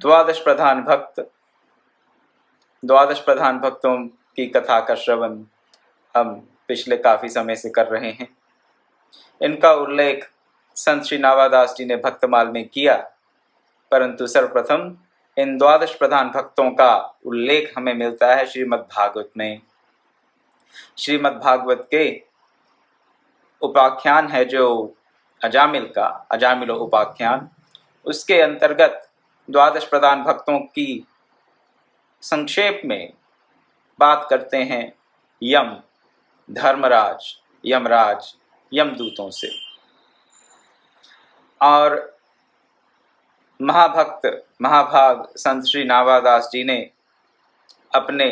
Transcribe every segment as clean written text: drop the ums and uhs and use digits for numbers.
द्वादश प्रधान भक्तों की कथा का श्रवण हम पिछले काफी समय से कर रहे हैं। इनका उल्लेख संत श्री नावादास जी ने भक्तमाल में किया, परंतु सर्वप्रथम इन द्वादश प्रधान भक्तों का उल्लेख हमें मिलता है श्रीमद् भागवत में। श्रीमद् भागवत के उपाख्यान है जो अजामिल उपाख्यान, उसके अंतर्गत द्वादश प्रधान भक्तों की संक्षेप में बात करते हैं यम, धर्मराज, यमराज, यमदूतों से। और महाभाग संत श्री नावादास जी ने अपने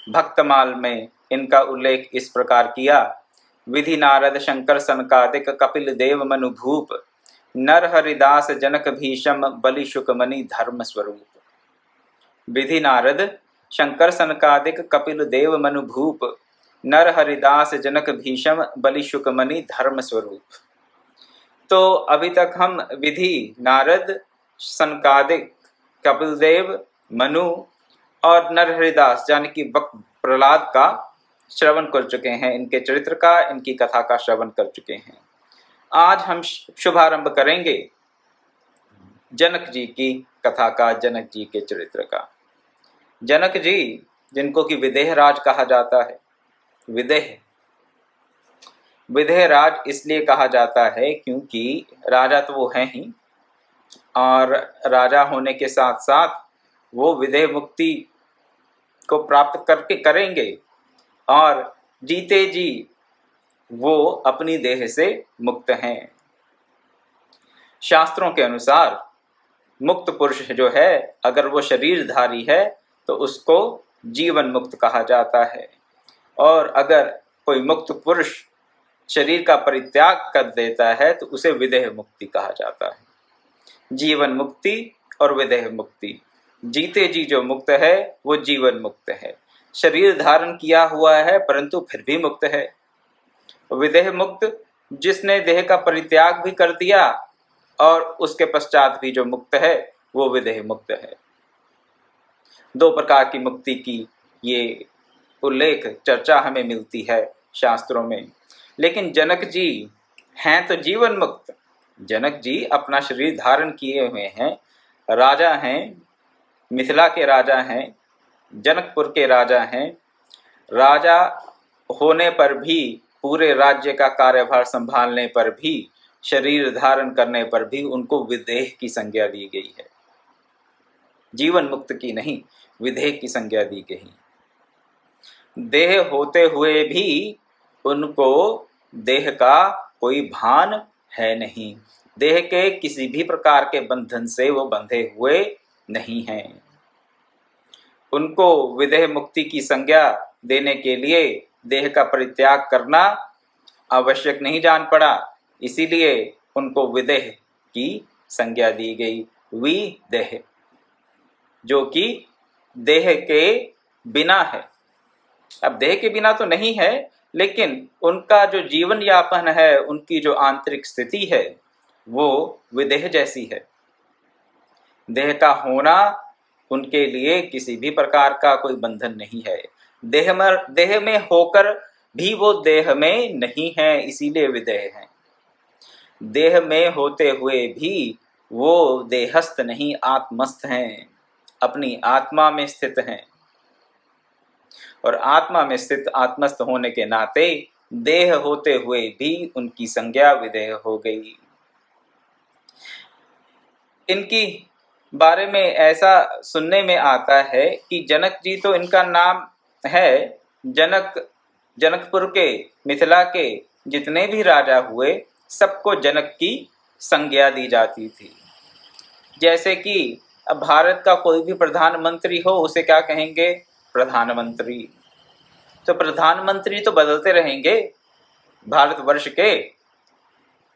भक्तमाल में इनका उल्लेख इस प्रकार किया। विधि नारद शंकर सनकादिक कपिल देव मनु भूप, नर हरिदास जनक भीषम बलि शुकमणि धर्म स्वरूप। विधि नारद शंकर सनकादिक कपिल देव मनु भूप, नर हरिदास जनक भीषम बलि शुकमणि धर्म स्वरूप। तो अभी तक हम विधि नारद सनकादिक कपिल देव मनु और नर हरिदास यानी कि प्रहलाद का श्रवण कर चुके हैं, इनके चरित्र का, इनकी कथा का श्रवण कर चुके हैं। आज हम शुभारंभ करेंगे जनक जी की कथा का, जनक जी के चरित्र का। जनक जी जिनको कि विदेह राज कहा जाता है, विदेह राज इसलिए कहा जाता है क्योंकि राजा तो वो हैं ही, और राजा होने के साथ साथ वो विदेह मुक्ति को प्राप्त करके करेंगे, और जीते जी वो अपनी देह से मुक्त हैं। शास्त्रों के अनुसार मुक्त पुरुष जो है, अगर वो शरीरधारी है तो उसको जीवन मुक्त कहा जाता है, और अगर कोई मुक्त पुरुष शरीर का परित्याग कर देता है तो उसे विदेह मुक्ति कहा जाता है। जीवन मुक्ति और विदेह मुक्ति, जीते जी जो मुक्त है वो जीवन मुक्त है, शरीर धारण किया हुआ है परंतु फिर भी मुक्त है। विदेह मुक्त जिसने देह का परित्याग भी कर दिया और उसके पश्चात भी जो मुक्त है वो विदेह मुक्त है। दो प्रकार की मुक्ति की ये उल्लेख चर्चा हमें मिलती है शास्त्रों में। लेकिन जनक जी हैं तो जीवन मुक्त। जनक जी अपना शरीर धारण किए हुए हैं, राजा हैं, मिथिला के राजा हैं, जनकपुर के राजा हैं। राजा होने पर भी, पूरे राज्य का कार्यभार संभालने पर भी, शरीर धारण करने पर भी उनको विदेह की संज्ञा दी गई है, जीवन मुक्त की नहीं, विदेह की संज्ञा दी गई। देह होते हुए भी उनको देह का कोई भान है नहीं, देह के किसी भी प्रकार के बंधन से वो बंधे हुए नहीं हैं। उनको विदेह मुक्ति की संज्ञा देने के लिए देह का परित्याग करना आवश्यक नहीं जान पड़ा, इसीलिए उनको विदेह की संज्ञा दी गई। विदेह जो कि देह के बिना है। अब देह के बिना तो नहीं है, लेकिन उनका जो जीवन यापन है, उनकी जो आंतरिक स्थिति है वो विदेह जैसी है। देह का होना उनके लिए किसी भी प्रकार का कोई बंधन नहीं है। देह में होकर भी वो देह में नहीं है, इसीलिए विदेह हैं। देह में होते हुए भी वो देहस्थ नहीं, आत्मस्थ हैं, अपनी आत्मा में स्थित हैं। और आत्मा में स्थित आत्मस्थ होने के नाते देह होते हुए भी उनकी संज्ञा विदेह हो गई। इनकी बारे में ऐसा सुनने में आता है कि जनक जी तो इनका नाम है, जनकपुर के, मिथिला के जितने भी राजा हुए सबको जनक की संज्ञा दी जाती थी। जैसे कि अब भारत का कोई भी प्रधानमंत्री हो, उसे क्या कहेंगे? प्रधानमंत्री। तो प्रधानमंत्री तो बदलते रहेंगे भारतवर्ष के,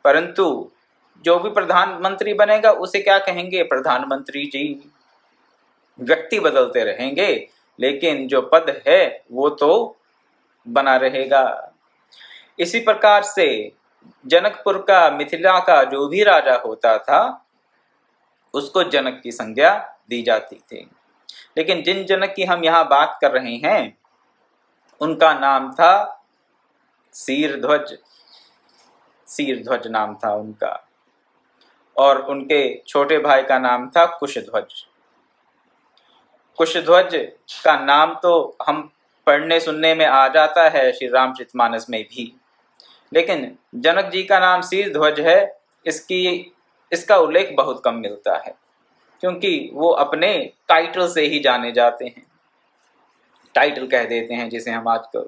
परंतु जो भी प्रधानमंत्री बनेगा उसे क्या कहेंगे? प्रधानमंत्री जी। व्यक्ति बदलते रहेंगे लेकिन जो पद है वो तो बना रहेगा। इसी प्रकार से जनकपुर का, मिथिला का जो भी राजा होता था उसको जनक की संज्ञा दी जाती थी। लेकिन जिन जनक की हम यहाँ बात कर रहे हैं उनका नाम था शीरध्वज। शीरध्वज नाम था उनका, और उनके छोटे भाई का नाम था कुशध्वज। कुशध्वज का नाम तो हम पढ़ने सुनने में आ जाता है श्री रामचरितमानस में भी, लेकिन जनक जी का नाम शीरध्वज है, इसका उल्लेख बहुत कम मिलता है, क्योंकि वो अपने टाइटल से ही जाने जाते हैं। टाइटल कह देते हैं जिसे हम आजकल,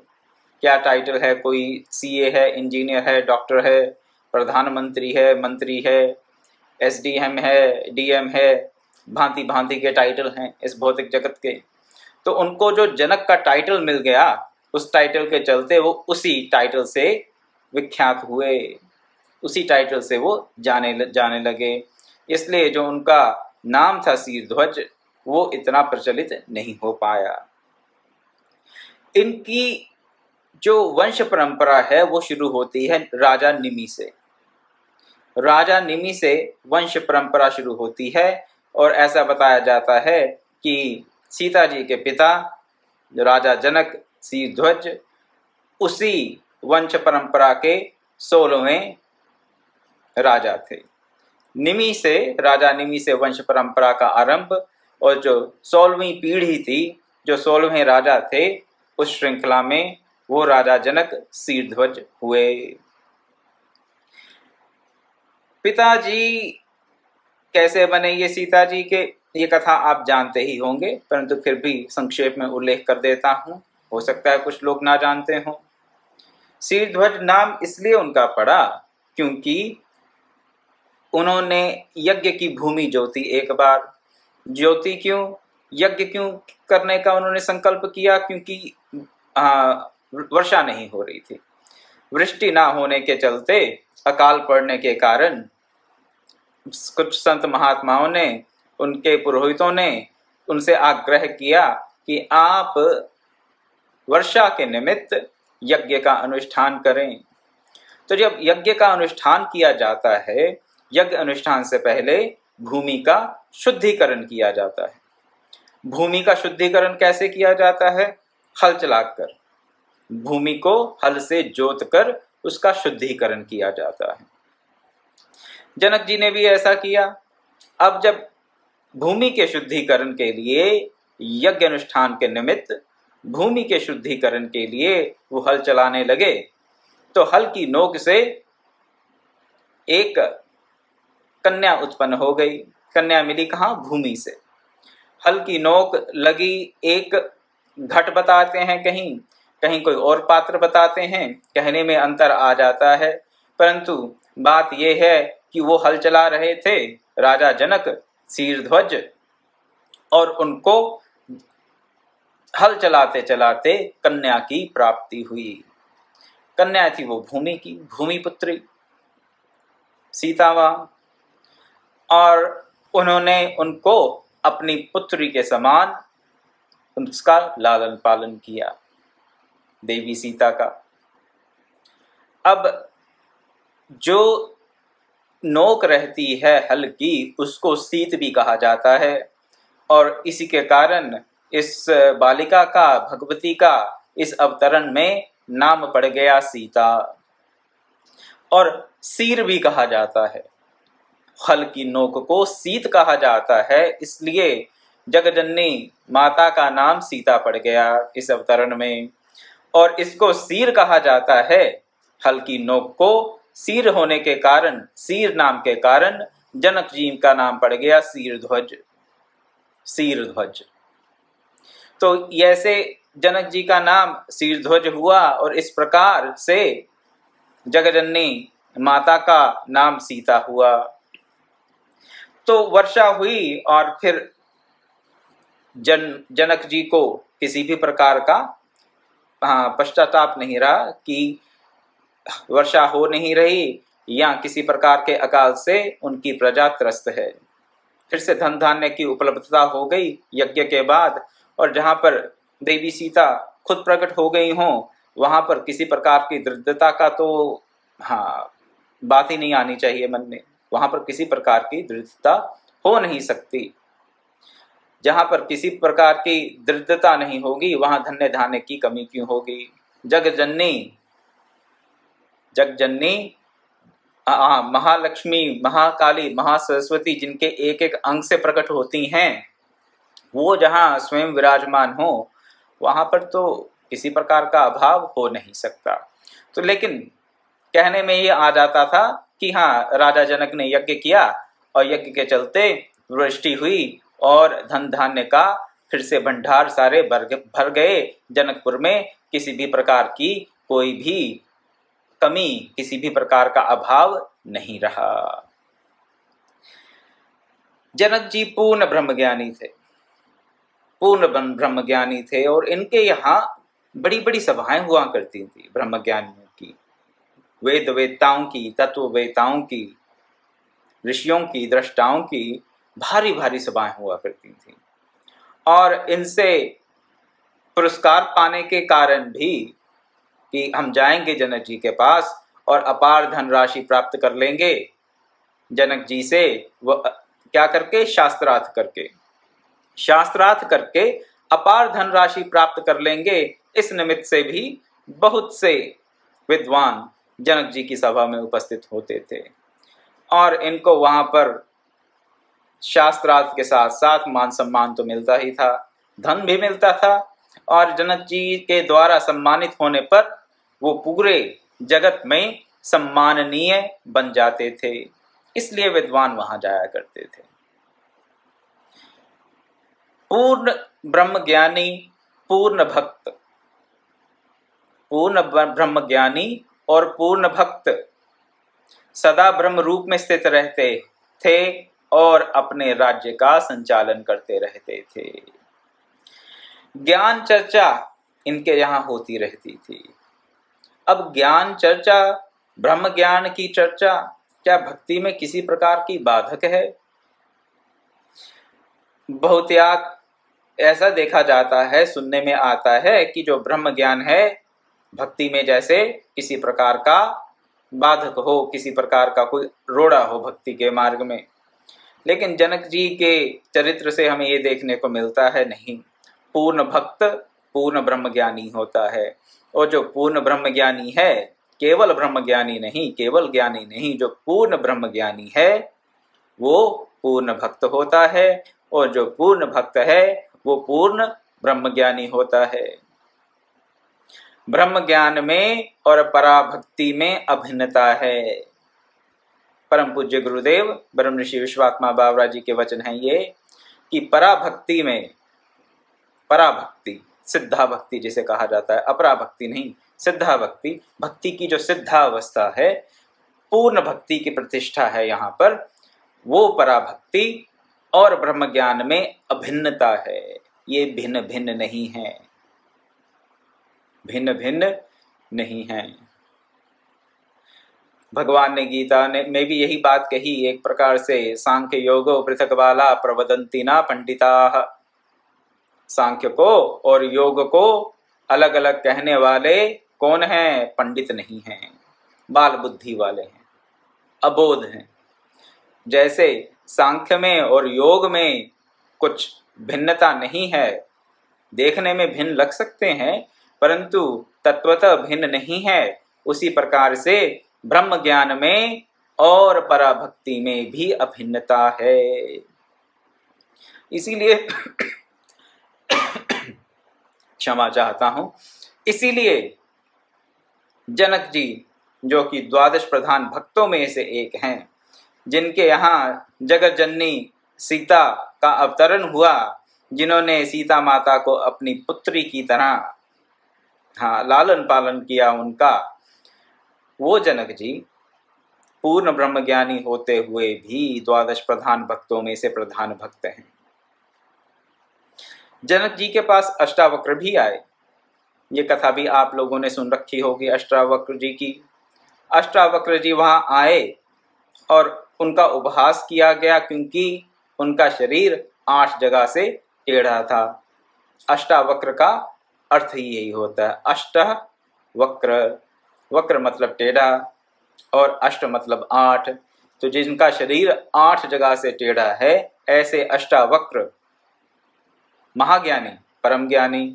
क्या टाइटल है, कोई सीए है, इंजीनियर है, डॉक्टर है, प्रधानमंत्री है, मंत्री है, एसडीएम है, डीएम है, भांति भांति के टाइटल हैं इस भौतिक जगत के। तो उनको जो जनक का टाइटल मिल गया, उस टाइटल के चलते वो उसी टाइटल से विख्यात हुए, उसी टाइटल से वो जाने लगे। इसलिए जो उनका नाम था शीरध्वज वो इतना प्रचलित नहीं हो पाया। इनकी जो वंश परंपरा है वो शुरू होती है राजा निमि से। राजा निमि से वंश परंपरा शुरू होती है, और ऐसा बताया जाता है कि सीता जी के पिता राजा जनक शीरध्वज उसी वंश परंपरा के 16वें राजा थे। राजा निमि से वंश परंपरा का आरंभ, और जो 16वीं पीढ़ी थी, जो 16वें राजा थे, उस श्रृंखला में वो राजा जनक शीरध्वज हुए। पिताजी कैसे बने ये सीता जी के, ये कथा आप जानते ही होंगे, परंतु फिर भी संक्षेप में उल्लेख कर देता हूँ, हो सकता है कुछ लोग ना जानते हों। शीरध्वज नाम इसलिए उनका पड़ा क्योंकि उन्होंने यज्ञ की भूमि जोती एक बार। ज्योति क्यों, यज्ञ क्यों करने का उन्होंने संकल्प किया? क्योंकि वर्षा नहीं हो रही थी। वृष्टि ना होने के चलते, अकाल पड़ने के कारण कुछ संत महात्माओं ने, उनके पुरोहितों ने उनसे आग्रह किया कि आप वर्षा के निमित्त यज्ञ का अनुष्ठान करें। तो जब यज्ञ का अनुष्ठान किया जाता है, यज्ञ अनुष्ठान से पहले भूमि का शुद्धिकरण किया जाता है। भूमि का शुद्धिकरण कैसे किया जाता है? हल चलाकर, भूमि को हल से जोतकर उसका शुद्धिकरण किया जाता है। जनक जी ने भी ऐसा किया। अब जब भूमि के शुद्धिकरण के लिए, यज्ञ अनुष्ठान के निमित्त भूमि के शुद्धिकरण के लिए वो हल चलाने लगे, तो हल की नोक से एक कन्या उत्पन्न हो गई। कन्या मिली कहाँ? भूमि से। हल की नोक लगी, एक घट बताते हैं, कहीं कहीं कोई और पात्र बताते हैं, कहने में अंतर आ जाता है, परंतु बात यह है कि वो हल चला रहे थे राजा जनक शीरध्वज, और उनको हल चलाते चलाते कन्या की प्राप्ति हुई। कन्या थी वो भूमि की, भूमिपुत्री सीता मां, और उन्होंने उनको अपनी पुत्री के समान उसका लालन पालन किया, देवी सीता का। अब जो नोक रहती है हल की, उसको सीत भी कहा जाता है, और इसी के कारण इस बालिका का, भगवती का इस अवतरण में नाम पड़ गया सीता। और सीर भी कहा जाता है, हल की नोक को सीत कहा जाता है, इसलिए जगजननी माता का नाम सीता पड़ गया इस अवतरण में। और इसको सीर कहा जाता है, हल की नोक को सीर होने के कारण, सीर नाम के कारण जनक जी का नाम पड़ गया शीरध्वज, शीरध्वज। तो ऐसे जनक जी का नाम शीरध्वज हुआ, और इस प्रकार से जगजननी माता का नाम सीता हुआ। तो वर्षा हुई, और फिर जनक जी को किसी भी प्रकार का पश्चाताप नहीं रहा कि वर्षा हो नहीं रही, या किसी प्रकार के अकाल से उनकी प्रजा त्रस्त है। फिर से धन धान्य की उपलब्धता हो गई यज्ञ के बाद, और जहाँ पर देवी सीता खुद प्रकट हो गई हों, वहाँ पर किसी प्रकार की दृढ़ता का तो बात ही नहीं आनी चाहिए मन में, वहाँ पर किसी प्रकार की दृढ़ता हो नहीं सकती। जहाँ पर किसी प्रकार की दृढ़ता नहीं होगी वहाँ धन्य धान्य की कमी क्यों होगी। जगजननी महालक्ष्मी, महाकाली, महासरस्वती जिनके एक एक अंग से प्रकट होती हैं, वो जहाँ स्वयं विराजमान हो वहाँ पर तो किसी प्रकार का अभाव हो नहीं सकता। तो लेकिन कहने में ये आ जाता था कि हाँ, राजा जनक ने यज्ञ किया और यज्ञ के चलते वृष्टि हुई और धन धान्य का फिर से भंडार सारे भर गए। जनकपुर में किसी भी प्रकार की कोई भी कमी, किसी भी प्रकार का अभाव नहीं रहा। जनक जी पूर्ण ब्रह्मज्ञानी थे, पूर्ण ब्रह्मज्ञानी थे और इनके यहाँ बड़ी बड़ी सभाएं हुआ करती थी ब्रह्मज्ञानियों की, वेद वेत्ताओं की, तत्व वेत्ताओं की, ऋषियों की, दृष्टाओं की भारी भारी सभाएं हुआ करती थी। और इनसे पुरस्कार पाने के कारण भी कि हम जाएंगे जनक जी के पास और अपार धनराशि प्राप्त कर लेंगे जनक जी से, वो क्या करके, शास्त्रार्थ करके अपार धनराशि प्राप्त कर लेंगे। इस निमित्त से भी बहुत से विद्वान जनक जी की सभा में उपस्थित होते थे और इनको वहां पर शास्त्रार्थ के साथ साथ मान सम्मान तो मिलता ही था, धन भी मिलता था और जनक जी के द्वारा सम्मानित होने पर वो पूरे जगत में सम्माननीय बन जाते थे, इसलिए विद्वान वहां जाया करते थे। पूर्ण ब्रह्मज्ञानी, पूर्ण भक्त, पूर्ण ब्रह्मज्ञानी और पूर्ण भक्त सदा ब्रह्म रूप में स्थित रहते थे और अपने राज्य का संचालन करते रहते थे। ज्ञान चर्चा इनके यहाँ होती रहती थी। अब ज्ञान चर्चा, ब्रह्म ज्ञान की चर्चा क्या भक्ति में किसी प्रकार की बाधक है? बहुतायत ऐसा देखा जाता है, सुनने में आता है कि जो ब्रह्म ज्ञान है भक्ति में जैसे किसी प्रकार का बाधक हो, किसी प्रकार का कोई रोड़ा हो भक्ति के मार्ग में। लेकिन जनक जी के चरित्र से हमें ये देखने को मिलता है, नहीं, पूर्ण भक्त पूर्ण ब्रह्मज्ञानी होता है। और जो पूर्ण ब्रह्मज्ञानी है, केवल ब्रह्मज्ञानी नहीं, केवल ज्ञानी नहीं, जो पूर्ण ब्रह्मज्ञानी है वो पूर्ण भक्त होता है और जो पूर्ण भक्त है वो पूर्ण ब्रह्मज्ञानी होता है। ब्रह्म ज्ञान में और पराभक्ति में अभिन्नता है। परम पूज्य गुरुदेव ब्रह्म ऋषि विश्वात्मा बावरा जी के वचन हैं ये कि पराभक्ति में, पराभक्ति सिद्धा भक्ति जिसे कहा जाता है, अपराभक्ति नहीं, सिद्धा भक्ति, भक्ति की जो सिद्धावस्था है, पूर्ण भक्ति की प्रतिष्ठा है यहाँ पर, वो पराभक्ति और ब्रह्म ज्ञान में अभिन्नता है। ये भिन्न भिन्न नहीं है, भिन्न भिन्न नहीं है। भगवान ने गीता में भी यही बात कही एक प्रकार से, सांख्य योगो पृथक बाला प्रवदन्ति ना पंडिताः। सांख्य को और योग को अलग अलग कहने वाले कौन हैं? पंडित नहीं हैं, बाल बुद्धि वाले हैं, अबोध हैं। जैसे सांख्य में और योग में कुछ भिन्नता नहीं है, देखने में भिन्न लग सकते हैं परंतु तत्वतः भिन्न नहीं है, उसी प्रकार से ब्रह्म ज्ञान में और पराभक्ति में भी अभिन्नता है। इसीलिए क्षमा चाहता हूं, इसीलिए जनक जी जो कि द्वादश प्रधान भक्तों में से एक हैं, जिनके यहाँ जगत जननी सीता का अवतरण हुआ, जिन्होंने सीता माता को अपनी पुत्री की तरह लालन पालन किया उनका, वो जनक जी पूर्ण ब्रह्मज्ञानी होते हुए भी द्वादश प्रधान भक्तों में से प्रधान भक्त हैं। जनक जी के पास अष्टावक्र भी आए, ये कथा भी आप लोगों ने सुन रखी होगी अष्टावक्र जी की। अष्टावक्र जी वहां आए और उनका उपहास किया गया क्योंकि उनका शरीर 8 जगह से टेढ़ा था। अष्टावक्र का अर्थ ही यही होता है, अष्ट वक्र, वक्र मतलब टेढ़ा और अष्ट मतलब 8, तो जिनका शरीर 8 जगह से टेढ़ा है, ऐसे अष्टावक्र महाज्ञानी, परम ज्ञानी,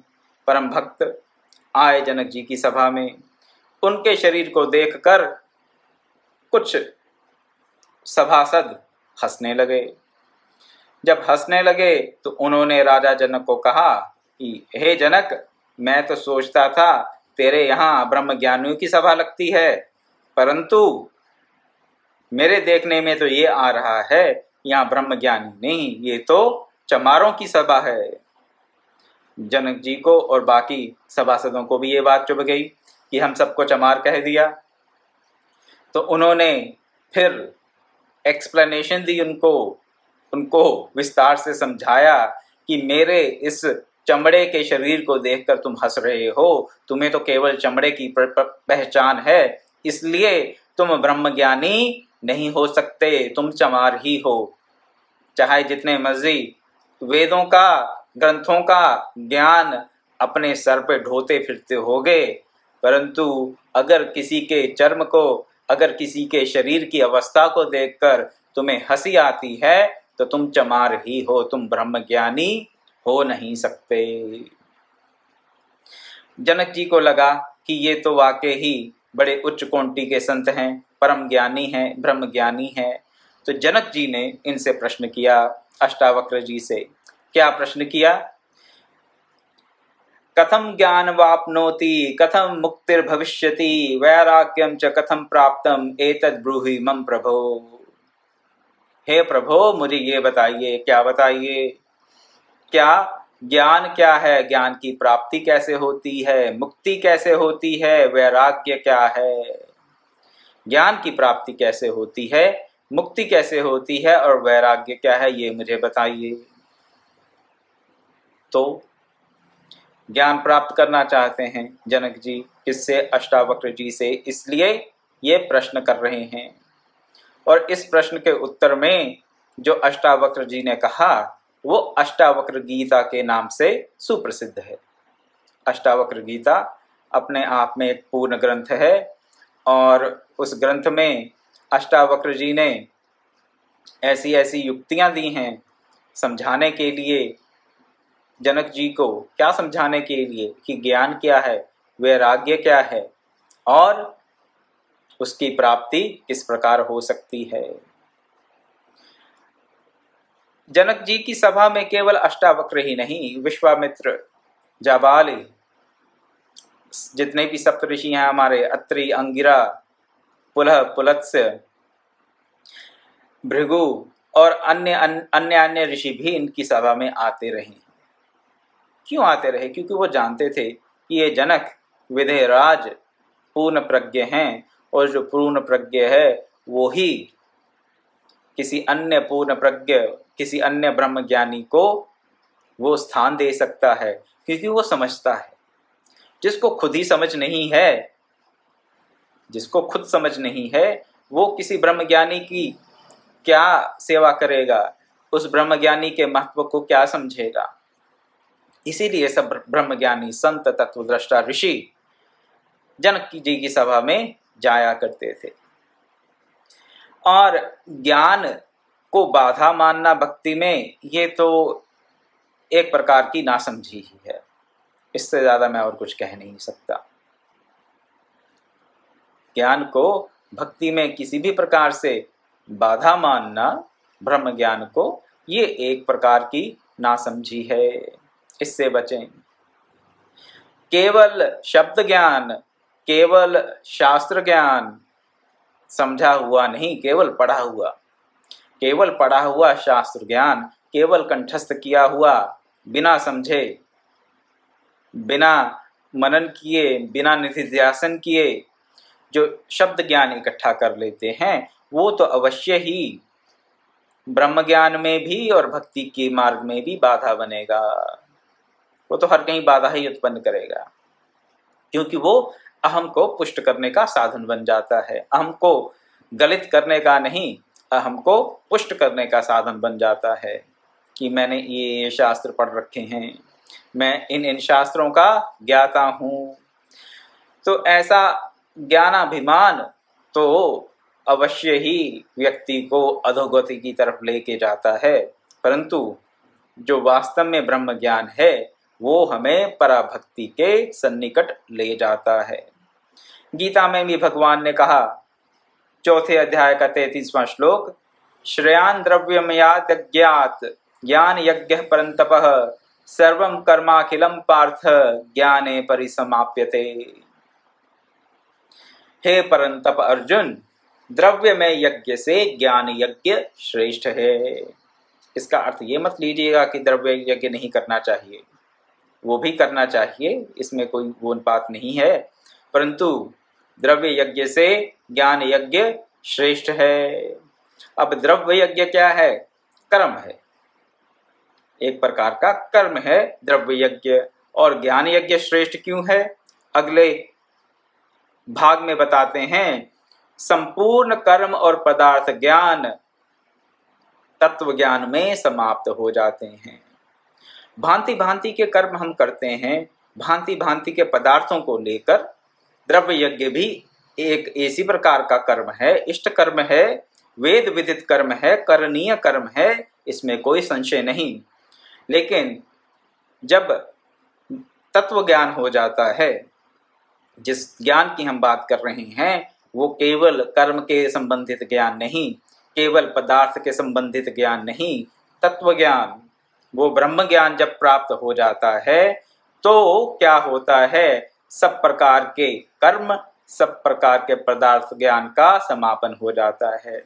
परम भक्त आए जनक जी की सभा में। उनके शरीर को देखकर कुछ सभासद हंसने लगे। जब हंसने लगे तो उन्होंने राजा जनक को कहा कि हे जनक, मैं तो सोचता था तेरे यहाँ ब्रह्म ज्ञानियों की सभा लगती है, परंतु मेरे देखने में तो ये आ रहा है यहाँ ब्रह्म ज्ञानी नहीं, ये तो चमारों की सभा है। जनक जी को और बाकी सभासदों को भी ये बात चुभ गई कि हम सबको चमार कह दिया। तो उन्होंने फिर एक्सप्लेनेशन दी, उनको विस्तार से समझाया कि मेरे इस चमड़े के शरीर को देखकर तुम हंस रहे हो, तुम्हें तो केवल चमड़े की पहचान है, इसलिए तुम ब्रह्मज्ञानी नहीं हो सकते, तुम चमार ही हो। चाहे जितने मर्जी वेदों का, ग्रंथों का ज्ञान अपने सर पे ढोते फिरते होगे, परंतु अगर किसी के चर्म को, अगर किसी के शरीर की अवस्था को देखकर तुम्हें हंसी आती है तो तुम चमार ही हो, तुम ब्रह्मज्ञानी हो नहीं सकते। जनक जी को लगा कि ये तो वाकई ही बड़े उच्च कोटि के संत हैं, परम ज्ञानी हैं, ब्रह्म ज्ञानी हैं। तो जनक जी ने इनसे प्रश्न किया, अष्टावक्र जी से। क्या प्रश्न किया? कथम ज्ञान वाप्नोति, कथम मुक्तिर्भविष्यति, वैराग्यम च कथम प्राप्तम, एतद् ब्रूहि मम प्रभो। हे प्रभो, मुझे ये बताइए, क्या बताइए, क्या ज्ञान क्या है, ज्ञान की प्राप्ति कैसे होती है, मुक्ति कैसे होती है, वैराग्य क्या है, ज्ञान की प्राप्ति कैसे होती है, मुक्ति कैसे होती है और वैराग्य क्या है, ये मुझे बताइए। तो ज्ञान प्राप्त करना चाहते हैं जनक जी, किससे? अष्टावक्र जी से, इसलिए ये प्रश्न कर रहे हैं। और इस प्रश्न के उत्तर में जो अष्टावक्र जी ने कहा वो अष्टावक्र गीता के नाम से सुप्रसिद्ध है। अष्टावक्र गीता अपने आप में एक पूर्ण ग्रंथ है और उस ग्रंथ में अष्टावक्र जी ने ऐसी ऐसी युक्तियां दी हैं समझाने के लिए जनक जी को। क्या समझाने के लिए? कि ज्ञान क्या है, वैराग्य क्या है और उसकी प्राप्ति किस प्रकार हो सकती है। जनक जी की सभा में केवल अष्टावक्र ही नहीं, विश्वामित्र, जाबाली, जितने भी सप्तऋषि हैं हमारे, अत्रि, अंगिरा, पुलह, पुलत्स्य, भृगु और अन्य ऋषि भी इनकी सभा में आते रहे। क्यों आते रहे? क्योंकि वो जानते थे कि ये जनक विधेयराज पूर्ण प्रज्ञ हैं और जो पूर्ण प्रज्ञ है वो ही किसी अन्य पूर्ण प्रज्ञ, किसी अन्य ब्रह्म ज्ञानी को वो स्थान दे सकता है, क्योंकि वो समझता है। जिसको खुद ही समझ नहीं है, जिसको खुद समझ नहीं है, वो किसी ब्रह्म ज्ञानी की क्या सेवा करेगा, उस ब्रह्म ज्ञानी के महत्व को क्या समझेगा। इसीलिए सब ब्रह्मज्ञानी, संत, तत्वदृष्टा, ऋषि जनक जी की सभा में जाया करते थे। और ज्ञान को बाधा मानना भक्ति में, ये तो एक प्रकार की नासमझी ही है। इससे ज्यादा मैं और कुछ कह नहीं सकता। ज्ञान को भक्ति में किसी भी प्रकार से बाधा मानना, ब्रह्म ज्ञान को, ये एक प्रकार की नासमझी है। इससे बचें। केवल शब्द ज्ञान, केवल शास्त्र ज्ञान समझा हुआ नहीं, केवल पढ़ा हुआ, केवल पढ़ा हुआ शास्त्र ज्ञान, केवल कंठस्थ किया हुआ, बिना समझे, बिना मनन किए, बिना निधिध्यासन किए जो शब्द ज्ञान इकट्ठा कर लेते हैं, वो तो अवश्य ही ब्रह्म ज्ञान में भी और भक्ति के मार्ग में भी बाधा बनेगा। वो तो हर कहीं बाधा ही उत्पन्न करेगा, क्योंकि वो अहम को पुष्ट करने का साधन बन जाता है। अहम को गलित करने का नहीं, अहम को पुष्ट करने का साधन बन जाता है कि मैंने ये शास्त्र पढ़ रखे हैं, मैं इन शास्त्रों का ज्ञाता हूँ। तो ऐसा ज्ञानाभिमान तो अवश्य ही व्यक्ति को अधोगति की तरफ लेके जाता है, परंतु जो वास्तव में ब्रह्म ज्ञान है वो हमें पराभक्ति के सन्निकट ले जाता है। गीता में भी भगवान ने कहा, चौथे अध्याय का 33वां श्लोक, श्रेयान द्रव्यमयात् ज्ञात ज्ञान यज्ञ परंतपः सर्वं कर्माखिलम पार्थ ज्ञाने परिसमाप्यते। हे परंतप अर्जुन, द्रव्य में यज्ञ से ज्ञान यज्ञ श्रेष्ठ है। इसका अर्थ ये मत लीजिएगा कि द्रव्य यज्ञ नहीं करना चाहिए, वो भी करना चाहिए, इसमें कोई वो बात नहीं है, परंतु द्रव्य यज्ञ से ज्ञान यज्ञ श्रेष्ठ है। अब द्रव्य यज्ञ क्या है? कर्म है, एक प्रकार का कर्म है द्रव्य यज्ञ। और ज्ञान यज्ञ श्रेष्ठ क्यों है? अगले भाग में बताते हैं। संपूर्ण कर्म और पदार्थ ज्ञान तत्व ज्ञान में समाप्त हो जाते हैं। भांति भांति के कर्म हम करते हैं, भांति भांति के पदार्थों को लेकर। द्रव्य यज्ञ भी एक ऐसी प्रकार का कर्म है, इष्ट कर्म है, वेद विदित कर्म है, करणीय कर्म है, इसमें कोई संशय नहीं। लेकिन जब तत्व ज्ञान हो जाता है, जिस ज्ञान की हम बात कर रहे हैं, वो केवल कर्म के संबंधित ज्ञान नहीं, केवल पदार्थ के संबंधित ज्ञान नहीं, तत्व ज्ञान, वो ब्रह्म ज्ञान जब प्राप्त हो जाता है तो क्या होता है? सब प्रकार के कर्म, सब प्रकार के पदार्थ ज्ञान का समापन हो जाता है।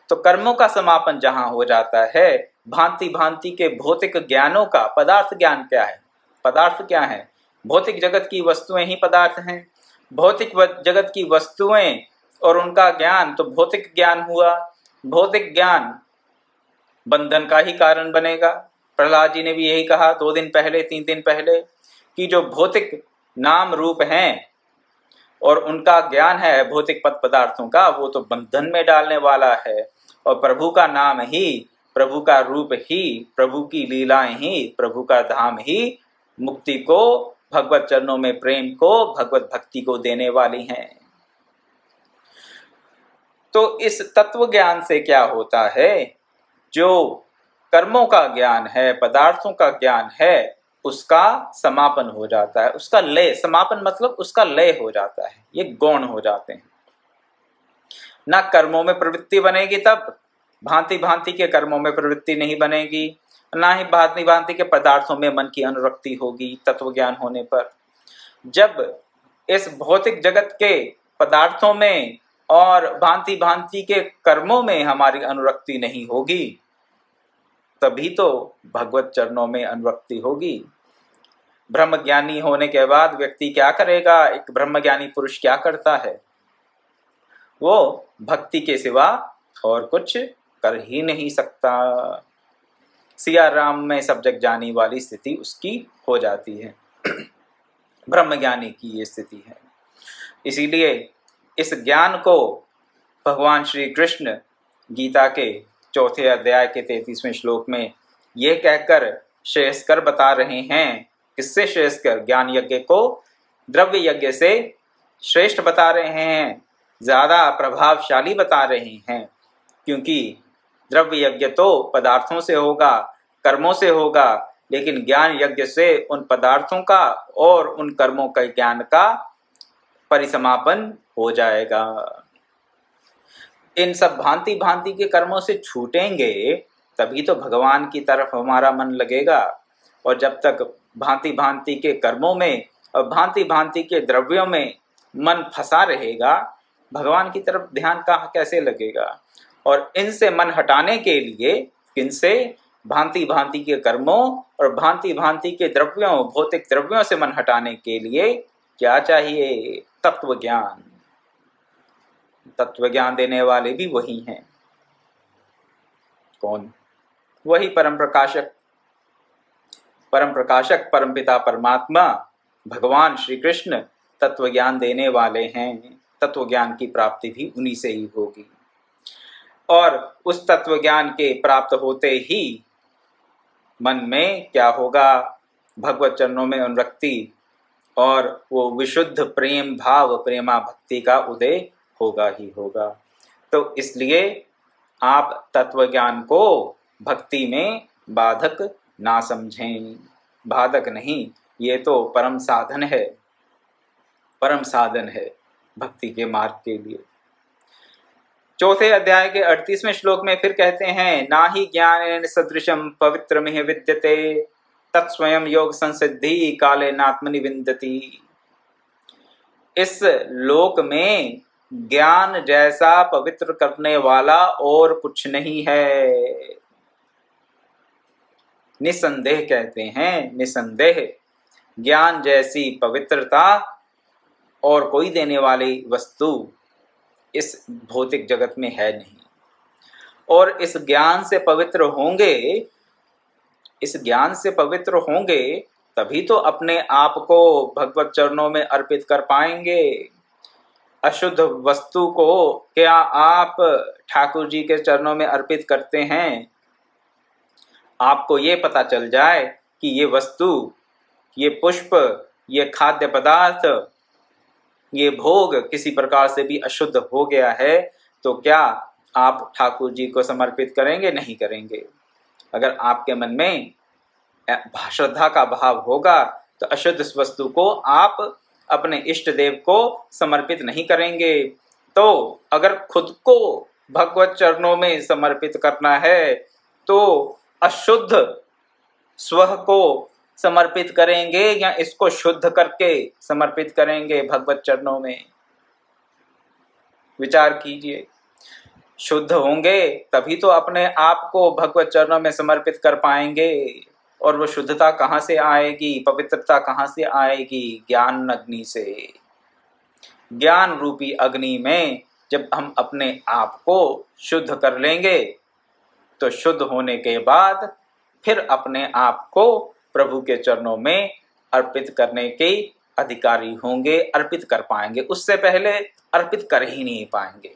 तो कर्मों का समापन जहां हो जाता है, भांति भांति के भौतिक ज्ञानों का, पदार्थ ज्ञान क्या है? पदार्थ क्या है? भौतिक जगत की वस्तुएं ही पदार्थ हैं। भौतिक जगत की वस्तुएं और उनका ज्ञान तो भौतिक ज्ञान हुआ। भौतिक ज्ञान बंधन का ही कारण बनेगा। प्रहलाद जी ने भी यही कहा 2 दिन पहले, 3 दिन पहले, कि जो भौतिक नाम रूप हैं और उनका ज्ञान है भौतिक पदार्थों का, वो तो बंधन में डालने वाला है। और प्रभु का नाम ही, प्रभु का रूप ही, प्रभु की लीलाएं ही, प्रभु का धाम ही मुक्ति को, भगवत चरणों में प्रेम को, भगवत भक्ति को देने वाली हैं। तो इस तत्व ज्ञान से क्या होता है? जो कर्मों का ज्ञान है, पदार्थों का ज्ञान है, उसका समापन हो जाता है, उसका लय, समापन मतलब उसका लय हो जाता है, ये गौण हो जाते हैं। ना कर्मों में प्रवृत्ति बनेगी, तब भांति भांति के कर्मों में प्रवृत्ति नहीं बनेगी, ना ही भांति भांति के पदार्थों में मन की अनुरक्ति होगी तत्व ज्ञान होने पर। जब इस भौतिक जगत के पदार्थों में और भांति भांति के कर्मों में हमारी अनुरक्ति नहीं होगी, तभी तो भगवत चरणों में अनुरक्ति होगी। ब्रह्मज्ञानी होने के बाद व्यक्ति क्या करेगा? एक ब्रह्मज्ञानी पुरुष क्या करता है? वो भक्ति के सिवा और कुछ कर ही नहीं सकता। सिया राम में सब जग जानी वाली स्थिति उसकी हो जाती है। ब्रह्मज्ञानी की ये स्थिति है। इसीलिए इस ज्ञान को भगवान श्री कृष्ण गीता के 4थे अध्याय के 33वें श्लोक में ये कहकर श्रेयस्कर बता रहे हैं। किससे श्रेयस्कर? ज्ञान यज्ञ को द्रव्य यज्ञ से श्रेष्ठ बता रहे हैं, ज्यादा प्रभावशाली बता रहे हैं। क्योंकि द्रव्य यज्ञ तो पदार्थों से होगा, कर्मों से होगा, लेकिन ज्ञान यज्ञ से उन पदार्थों का और उन कर्मों का ज्ञान का परिसमापन हो जाएगा। इन सब भांति भांति के कर्मों से छूटेंगे तभी तो भगवान की तरफ हमारा मन लगेगा। और जब तक भांति भांति के कर्मों में और भांति भांति के द्रव्यों में मन फंसा रहेगा, भगवान की तरफ ध्यान कहाँ कैसे लगेगा? और इनसे मन हटाने के लिए, किनसे? भांति भांति के कर्मों और भांति भांति के द्रव्यों, भौतिक द्रव्यों से मन हटाने के लिए क्या चाहिए? तत्व ज्ञान। तत्व ज्ञान देने वाले भी वही हैं। कौन? वही परम प्रकाशक, परमपिता परमात्मा भगवान श्री कृष्ण तत्व ज्ञान देने वाले हैं। तत्व ज्ञान की प्राप्ति भी उन्हीं से ही होगी। और उस तत्व ज्ञान के प्राप्त होते ही मन में क्या होगा? भगवत चरणों में अनुरक्ति और वो विशुद्ध प्रेम भाव, प्रेमा भक्ति का उदय होगा ही होगा। तो इसलिए आप तत्व ज्ञान को भक्ति में बाधक ना समझें। बाधक नहीं, ये तो परम साधन है, परम साधन है भक्ति के मार्ग के लिए। चौथे अध्याय के 38वें श्लोक में फिर कहते हैं, ना ही ज्ञानेन सदृशम पवित्रमिह विद्यते तत्स्वयं योग संसिद्धि काले नात्मनि विन्दति। इस लोक में ज्ञान जैसा पवित्र करने वाला और कुछ नहीं है। निसंदेह कहते हैं, निसंदेह ज्ञान जैसी पवित्रता और कोई देने वाली वस्तु इस भौतिक जगत में है नहीं। और इस ज्ञान से पवित्र होंगे, इस ज्ञान से पवित्र होंगे तभी तो अपने आप को भगवत चरणों में अर्पित कर पाएंगे। अशुद्ध वस्तु को क्या आप ठाकुर जी के चरणों में अर्पित करते हैं? आपको ये पता चल जाए कि ये वस्तु, ये पुष्प, ये खाद्य पदार्थ, ये भोग किसी प्रकार से भी अशुद्ध हो गया है, तो क्या आप ठाकुर जी को समर्पित करेंगे? नहीं करेंगे। अगर आपके मन में श्रद्धा का भाव होगा तो अशुद्ध वस्तु को आप अपने इष्ट देव को समर्पित नहीं करेंगे। तो अगर खुद को भगवत चरणों में समर्पित करना है तो अशुद्ध स्व को समर्पित करेंगे या इसको शुद्ध करके समर्पित करेंगे भगवत चरणों में? विचार कीजिए। शुद्ध होंगे तभी तो अपने आप को भगवत चरणों में समर्पित कर पाएंगे। और वो शुद्धता कहाँ से आएगी, पवित्रता कहाँ से आएगी? ज्ञान अग्नि से। ज्ञान रूपी अग्नि में जब हम अपने आप को शुद्ध कर लेंगे तो शुद्ध होने के बाद फिर अपने आप को प्रभु के चरणों में अर्पित करने के अधिकारी होंगे, अर्पित कर पाएंगे। उससे पहले अर्पित कर ही नहीं पाएंगे।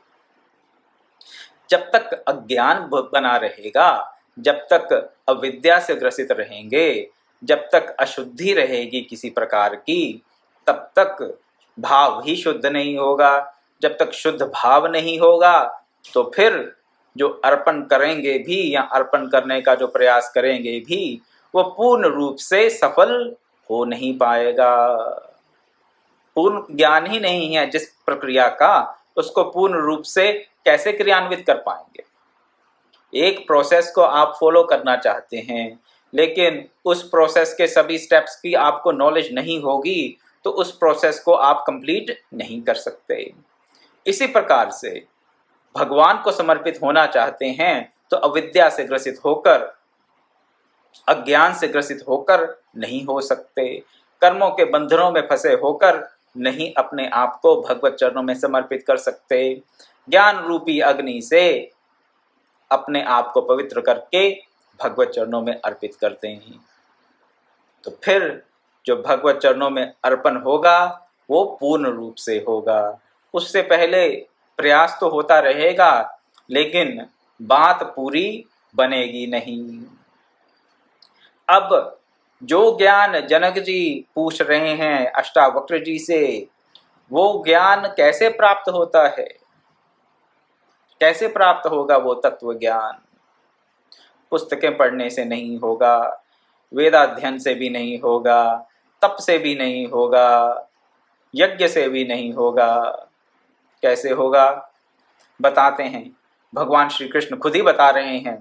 जब तक अज्ञान बना रहेगा, जब तक अविद्या से ग्रसित रहेंगे, जब तक अशुद्धि रहेगी किसी प्रकार की, तब तक भाव ही शुद्ध नहीं होगा। जब तक शुद्ध भाव नहीं होगा तो फिर जो अर्पण करेंगे भी या अर्पण करने का जो प्रयास करेंगे भी वो पूर्ण रूप से सफल हो नहीं पाएगा। पूर्ण ज्ञान ही नहीं है जिस प्रक्रिया का, उसको पूर्ण रूप से कैसे क्रियान्वित कर पाएंगे? एक प्रोसेस को आप फॉलो करना चाहते हैं लेकिन उस प्रोसेस के सभी स्टेप्स की आपको नॉलेज नहीं होगी तो उस प्रोसेस को आप कंप्लीट नहीं कर सकते। इसी प्रकार से भगवान को समर्पित होना चाहते हैं तो अविद्या से ग्रसित होकर, अज्ञान से ग्रसित होकर नहीं हो सकते। कर्मों के बंधनों में फंसे होकर नहीं अपने आप को भगवत चरणों में समर्पित कर सकते। ज्ञान रूपी अग्नि से अपने आप को पवित्र करके भगवत चरणों में अर्पित करते हैं तो फिर जो भगवत चरणों में अर्पण होगा वो पूर्ण रूप से होगा। उससे पहले प्रयास तो होता रहेगा लेकिन बात पूरी बनेगी नहीं। अब जो ज्ञान जनक जी पूछ रहे हैं अष्टावक्र जी से, वो ज्ञान कैसे प्राप्त होता है? कैसे प्राप्त होगा वो तत्व ज्ञान? पुस्तकें पढ़ने से नहीं होगा, वेदाध्ययन से भी नहीं होगा, तप से भी नहीं होगा, यज्ञ से भी नहीं होगा। कैसे होगा? बताते हैं। भगवान श्री कृष्ण खुद ही बता रहे हैं।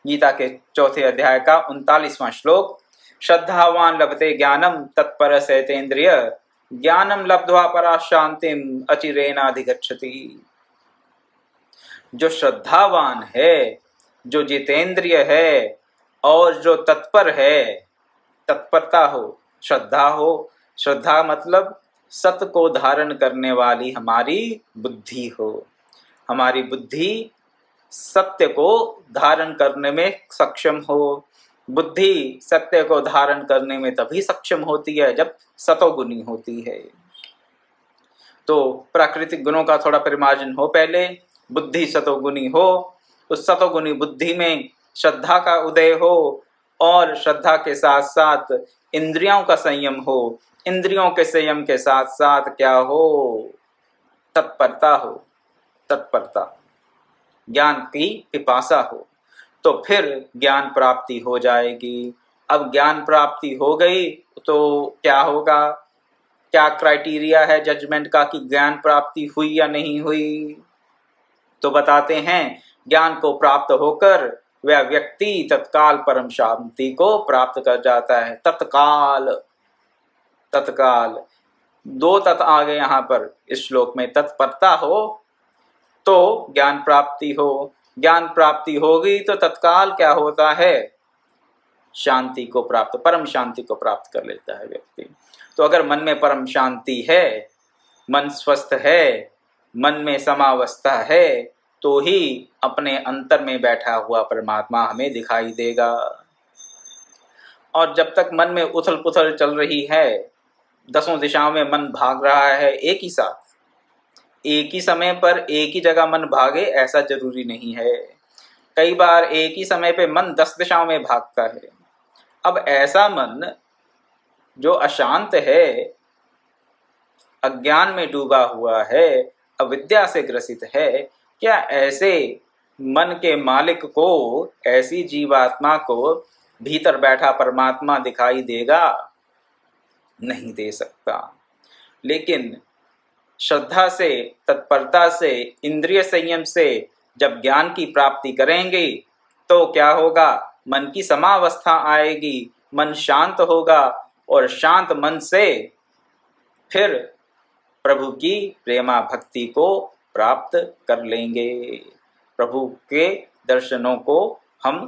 गीता के 4 अध्याय का 39वां श्लोक, श्रद्धावान लभते ज्ञानम तत्पर सैतेन्द्रिय ज्ञानम लब्ध्वा परा शांतिम अचिरेनाधिगच्छति। जो श्रद्धावान है, जो जितेंद्रिय है और जो तत्पर है, तत्परता हो, श्रद्धा हो, श्रद्धा मतलब सत्य को धारण करने वाली हमारी बुद्धि हो। हमारी बुद्धि सत्य को धारण करने में सक्षम हो। बुद्धि सत्य को धारण करने में तभी सक्षम होती है जब सतोगुणी होती है। तो प्राकृतिक गुणों का थोड़ा परिमार्जन हो, पहले बुद्धि सतोगुणी हो, उस सतोगुणी बुद्धि में श्रद्धा का उदय हो और श्रद्धा के साथ साथ इंद्रियों का संयम हो। इंद्रियों के संयम के साथ साथ क्या हो? तत्परता हो। तत्परता, ज्ञान की पिपासा हो, तो फिर ज्ञान प्राप्ति हो जाएगी। अब ज्ञान प्राप्ति हो गई तो क्या होगा, क्या क्राइटेरिया है जजमेंट का कि ज्ञान प्राप्ति हुई या नहीं हुई? तो बताते हैं ज्ञान को प्राप्त होकर वह व्यक्ति तत्काल परम शांति को प्राप्त कर जाता है। तत्काल, तत्काल, दो तत् आ गए यहाँ पर इस श्लोक में। तत्परता हो तो ज्ञान प्राप्ति हो, ज्ञान प्राप्ति होगी तो तत्काल क्या होता है, शांति को प्राप्त, परम शांति को प्राप्त कर लेता है व्यक्ति। तो अगर मन में परम शांति है, मन स्वस्थ है, मन में समावस्था है, तो ही अपने अंतर में बैठा हुआ परमात्मा हमें दिखाई देगा। और जब तक मन में उथल पुथल चल रही है, दसों दिशाओं में मन भाग रहा है एक ही साथ, एक ही समय पर एक ही जगह मन भागे ऐसा जरूरी नहीं है। कई बार एक ही समय पे मन 10 दिशाओं में भागता है। अब ऐसा मन जो अशांत है, अज्ञान में डूबा हुआ है, अविद्या से ग्रसित है, क्या ऐसे मन के मालिक को, ऐसी जीवात्मा को भीतर बैठा परमात्मा दिखाई देगा? नहीं दे सकता। लेकिन श्रद्धा से, तत्परता से, इंद्रिय संयम से जब ज्ञान की प्राप्ति करेंगे तो क्या होगा, मन की समावस्था आएगी, मन शांत होगा और शांत मन से फिर प्रभु की प्रेमा भक्ति को प्राप्त कर लेंगे। प्रभु के दर्शनों को हम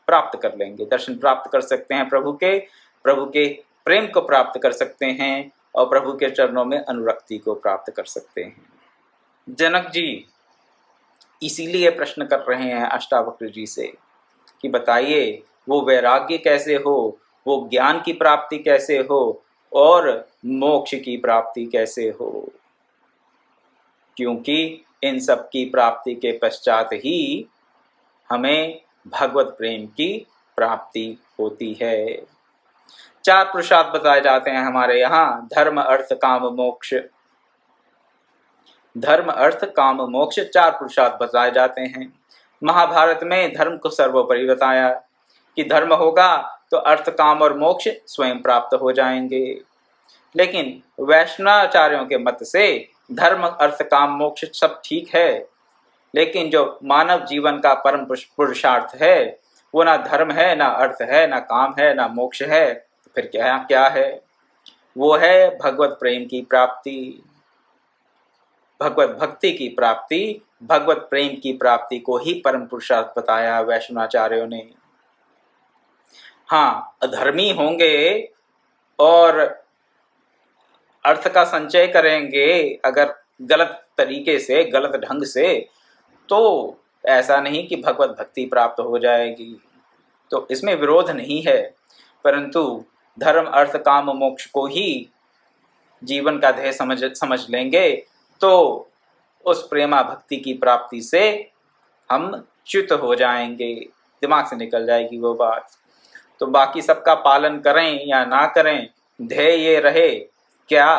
प्राप्त कर लेंगे, दर्शन प्राप्त कर सकते हैं प्रभु के प्रेम को प्राप्त कर सकते हैं और प्रभु के चरणों में अनुरक्ति को प्राप्त कर सकते हैं। जनक जी इसीलिए प्रश्न कर रहे हैं अष्टावक्र जी से कि बताइए वो वैराग्य कैसे हो, वो ज्ञान की प्राप्ति कैसे हो और मोक्ष की प्राप्ति कैसे हो? क्योंकि इन सब की प्राप्ति के पश्चात ही हमें भगवत प्रेम की प्राप्ति होती है। 4 पुरुषार्थ बताए जाते हैं हमारे यहाँ, धर्म अर्थ काम मोक्ष। धर्म अर्थ काम मोक्ष 4 पुरुषार्थ बताए जाते हैं। महाभारत में धर्म को सर्वोपरि बताया कि धर्म होगा तो अर्थ काम और मोक्ष स्वयं प्राप्त हो जाएंगे। लेकिन वैष्णवाचार्यों के मत से धर्म अर्थ काम मोक्ष सब ठीक है, लेकिन जो मानव जीवन का परम पुरुषार्थ है वो ना धर्म है, ना अर्थ है, ना काम है, ना मोक्ष है, तो फिर क्या है? वो है भगवत प्रेम की प्राप्ति, भगवत भक्ति की प्राप्ति। भगवत प्रेम की प्राप्ति को ही परम पुरुषार्थ बताया वैष्णवाचार्यों ने। हाँ, अधर्मी होंगे और अर्थ का संचय करेंगे अगर गलत तरीके से, गलत ढंग से, तो ऐसा नहीं कि भगवत भक्ति प्राप्त हो जाएगी। तो इसमें विरोध नहीं है, परंतु धर्म अर्थ काम मोक्ष को ही जीवन का ध्येय समझ लेंगे तो उस प्रेमा भक्ति की प्राप्ति से हम च्युत हो जाएंगे, दिमाग से निकल जाएगी वो बात। तो बाकी सबका पालन करें या ना करें, ध्येय ये रहे क्या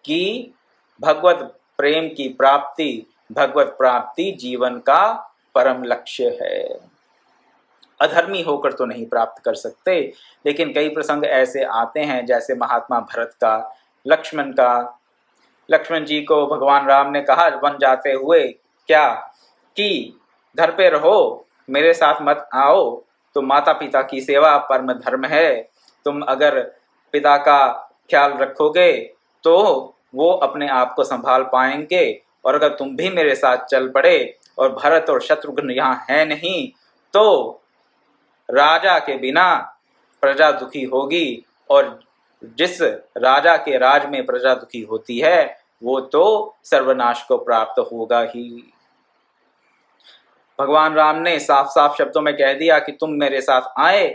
कि भगवत प्रेम की प्राप्ति, भगवत प्राप्ति जीवन का परम लक्ष्य है। अधर्मी होकर तो नहीं प्राप्त कर सकते, लेकिन कई प्रसंग ऐसे आते हैं जैसे महात्मा भरत का, लक्ष्मण का। लक्ष्मण जी को भगवान राम ने कहा वन जाते हुए क्या कि घर पे रहो, मेरे साथ मत आओ, तो माता पिता की सेवा परम धर्म है। तुम अगर पिता का ख्याल रखोगे तो वो अपने आप को संभाल पाएंगे, और अगर तुम भी मेरे साथ चल पड़े और भरत और शत्रुघ्न यहाँ है नहीं तो राजा के बिना प्रजा दुखी होगी, और जिस राजा के राज में प्रजा दुखी होती है वो तो सर्वनाश को प्राप्त होगा ही। भगवान राम ने साफ साफ शब्दों में कह दिया कि तुम मेरे साथ आए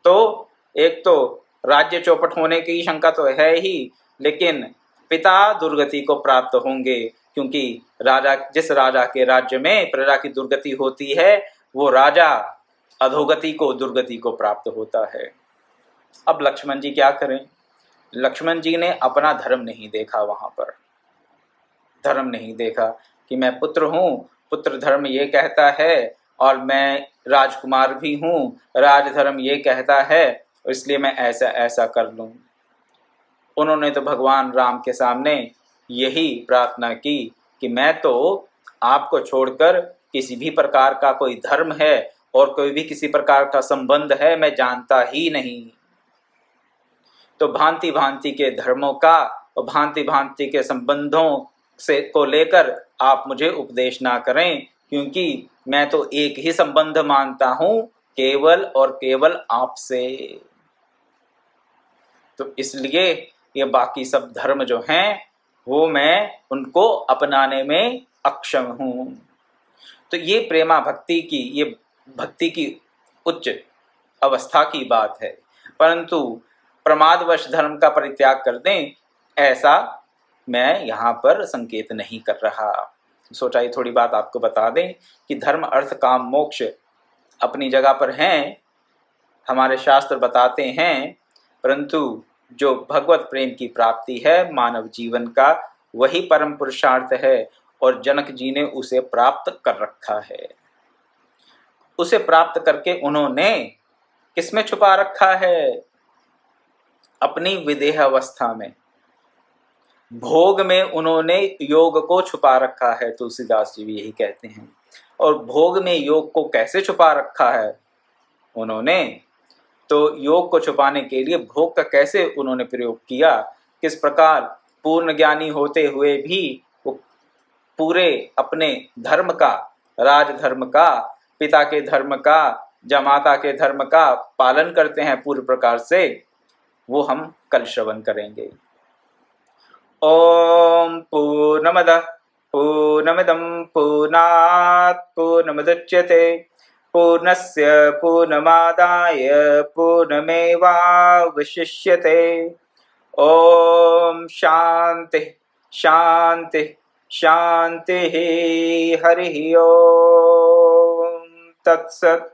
तो एक तो राज्य चौपट होने की शंका तो है ही, लेकिन पिता दुर्गति को प्राप्त होंगे, क्योंकि राजा, जिस राजा के राज्य में प्रजा की दुर्गति होती है वो राजा अधोगति को, दुर्गति को प्राप्त होता है। अब लक्ष्मण जी क्या करें? लक्ष्मण जी ने अपना धर्म नहीं देखा, वहां पर धर्म नहीं देखा कि मैं पुत्र हूं, पुत्र धर्म ये कहता है और मैं राजकुमार भी हूँ, राजधर्म ये कहता है, इसलिए मैं ऐसा ऐसा कर लूँ। उन्होंने तो भगवान राम के सामने यही प्रार्थना की कि मैं तो आपको छोड़कर किसी भी प्रकार का कोई धर्म है और कोई भी किसी प्रकार का संबंध है मैं जानता ही नहीं। तो भांति भांति के धर्मों का और भांति भांति के संबंधों से को लेकर आप मुझे उपदेश ना करें, क्योंकि मैं तो एक ही संबंध मानता हूँ, केवल और केवल आपसे। तो इसलिए ये बाकी सब धर्म जो हैं वो मैं उनको अपनाने में अक्षम हूँ। तो ये प्रेमा भक्ति की, ये भक्ति की उच्च अवस्था की बात है। परंतु प्रमादवश धर्म का परित्याग कर दें, ऐसा मैं यहाँ पर संकेत नहीं कर रहा। सोचा ये थोड़ी बात आपको बता दें कि धर्म अर्थ काम मोक्ष अपनी जगह पर हैं, हमारे शास्त्र बताते हैं, परंतु जो भगवत प्रेम की प्राप्ति है मानव जीवन का, वही परम पुरुषार्थ है और जनक जी ने उसे प्राप्त कर रखा है। उसे प्राप्त करके उन्होंने किसमें छुपा रखा है? अपनी विदेह अवस्था में, भोग में उन्होंने योग को छुपा रखा है। तुलसीदास जी भी यही कहते हैं। और भोग में योग को कैसे छुपा रखा है उन्होंने? तो योग को छुपाने के लिए भोग का कैसे उन्होंने प्रयोग किया, किस प्रकार पूर्ण ज्ञानी होते हुए भी वो पूरे अपने धर्म का, राजधर्म का, पिता के धर्म का, जमाता के धर्म का पालन करते हैं पूर्ण प्रकार से, वो हम कल श्रवण करेंगे। ओम पूर्णमदः पूर्णमिदं पूर्णात् पूर्णमुदच्यते पूर्णस्य पूर्णमादाय पूर्णमेवावशिष्यते। ओम शांति शांति शांति। हरि ओम तत्सत्।